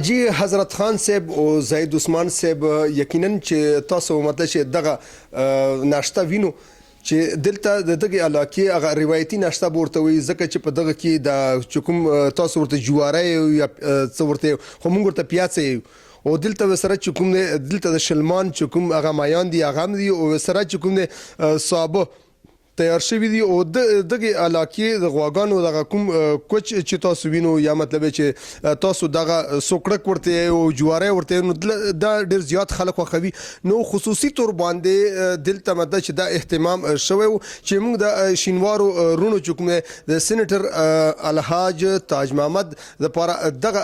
جی حضرت خان صاحب او زید عثمان صاحب یقینا چې تاسو مطلب چې دغه ناشته وینو چې دلته د دغه علاقې هغه روایتي ناشته ورته وي ځکه چې په دغه کې د چکم تاسو ورته جواره یا څه ورته خو موږ ورته پیاڅه او دلته سره چکم دلته د شلمان چکم هغه مایان دي هغه دي او سره چکم صابه تیار شوی دي او دغه علاقې د غواګانو دغه کوم کوچ چې تاسو وینو یا مطلب چې تاسو دغه سوکړک ورته او جواره ورته نو دا ډیر زیات خلک خوښوي نو خصوصي تور باندې دلته مطلب چې دا اهتمام شوی چې موږ د شینوارو رونو چکم د سېنیټر الحاج تاج محمد لپاره دغه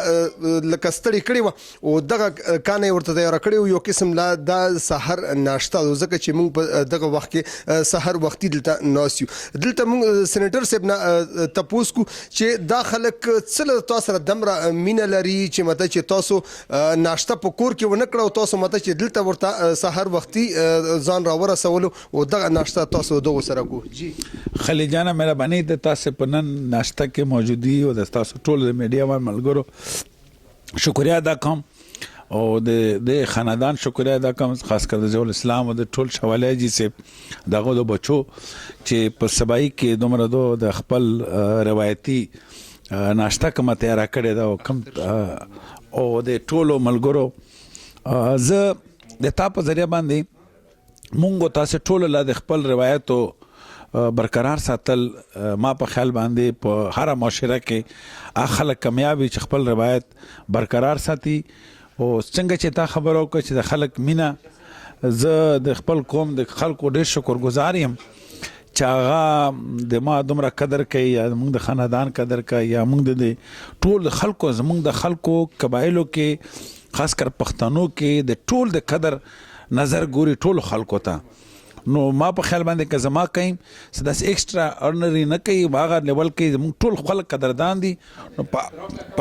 لکستړی کړی و او دغه کانه ورته تیار کړی یو قسم لا د سحر ناشته ځکه چې موږ په دغه وخت کې سحر وختي دلته ناسیو دلته موږ سېنیټر صاحب نه تپوس کو چې دا خلک څه تاسو سره دمره مینه لري چې مته چې تاسو ناشته په کور کې ونه کړو تاسو مته چې دلته ورته سحر وختي ځان راورسولو او دغه ناشته تاسو دغه سره کو جی خلیجانه مهرباني د تاسو په نن ناشته کې موجودي او د تاسو ټول میډیا ملګرو شکریا ادا کوم او د خاندان شکریا ادا کوم خاص کر د ځول اسلام او د ټول شواله جی سه دغه د بچو چې په سبای کې دومره د خپل روایتي ناشته کوم تیار کړی دا کم او د ټولو ملګرو ز د تا په ذریعہ باندې مونږ تاسو ټول له د خپل روایتو برقرار ساتل ما په خیال باندې په هر معاشره کې اخل کامیابی چې خپل روایت برقرار ساتي او څنګه چې تا خبرو کو چې د خلک مینا زه د خپل قوم د خلکو ډېر شکرګزار یم چې هغه د ما دومره قدر کوي یا موږ د خاندان قدر کوي یا موږ د ټول خلکو زموږ د خلکو قبایلو کې خاص کر پښتنو کې د ټول د قدر نظر ګوري ټول خلکو ته نو ما په خیال باندې که زما کوي داس ایکسټرا اورډنری نه کوي هغه لیول کې زموږ ټول خلک قدردان دي نو په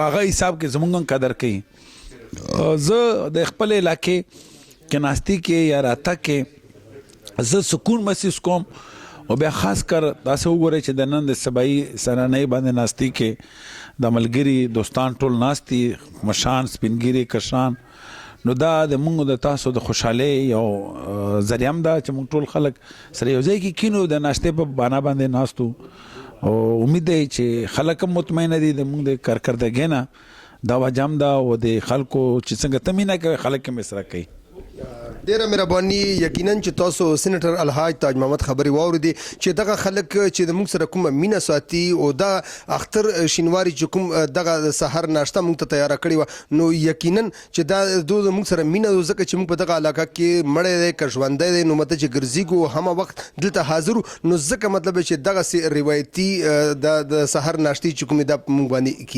هغه حساب کې زموږ قدر کوي زه د خپل علاقې کې ناستی کې یا راته کې زه سکون محسوس کوم او بیا خاص کر تاسو وګورئ چې د نن د سبای سره نه باندې ناستی کې د ملګری دوستان ټول ناستی مشان سپینګری کشان نو دا د موږ د تاسو د خوشاله یو ذریعہ دا چې موږ ټول خلک سره یو ځای کې کینو د ناشته په بانا باندې ناستو او امید دی چې خلک مطمئن دي د موږ د کارکردګۍ نه دا وجام دا او د خلکو چې څنګه تمینه کوي خلک کې مسره کوي ډیره مهرباني یقینا چې تاسو سېنیټر الحاج تاج محمد خبري واوریدي چې دغه خلک چې د موږ سره کوم مینه ساتي او دا اختر شینواری چې کوم دغه سحر ناشته موږ ته تیار کړی و نو یقینا چې دا د موږ سره مینه ځکه چې موږ په دغه علاقه کې مړې دی کژوندې دی نو مته چې ګرځيګو هم وخت دلته حاضر نو ځکه مطلب چې دغه روایتي د سحر ناشتي چې کوم د موږ باندې